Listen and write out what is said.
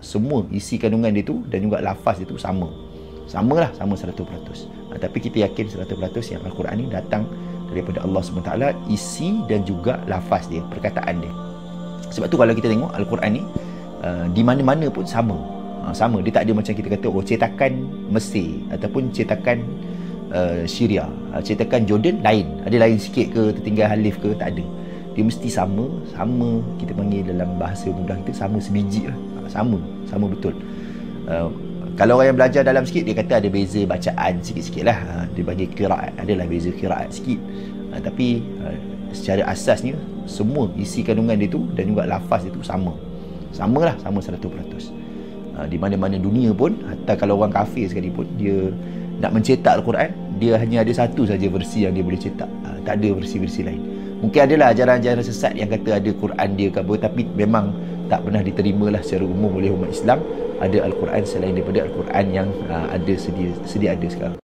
semua isi kandungan dia tu dan juga lafaz dia tu sama 100%. Tapi kita yakin 100% yang Al-Quran ni datang daripada Allah SWT, isi dan juga lafaz dia, perkataan dia. Sebab tu kalau kita tengok Al-Quran ni di mana-mana pun sama. Dia tak ada macam kita kata cetakan Mesir ataupun cetakan Syria, cetakan Jordan ada lain sikit ke, tertinggal alif ke, tak ada. Dia mesti sama, kita panggil dalam bahasa mudah kita sama sebiji lah. Sama betul. Kalau orang yang belajar dalam sikit, dia kata ada beza bacaan sikit-sikit lah. Dia bagi qiraat, adalah beza qiraat sikit. Tapi secara asasnya, semua isi kandungan dia tu dan juga lafaz dia tu sama 100%. Di mana-mana dunia pun, hatta kalau orang kafir sekalipun, dia nak mencetak Al-Quran, dia hanya ada satu saja versi yang dia boleh cetak. Tak ada versi-versi lain. Mungkin adalah ajaran-ajaran sesat yang kata ada Quran dia ke apa, tapi memang tak pernah diterimalah secara umum oleh umat Islam ada Al-Quran selain daripada Al-Quran yang ada sedia ada sekarang.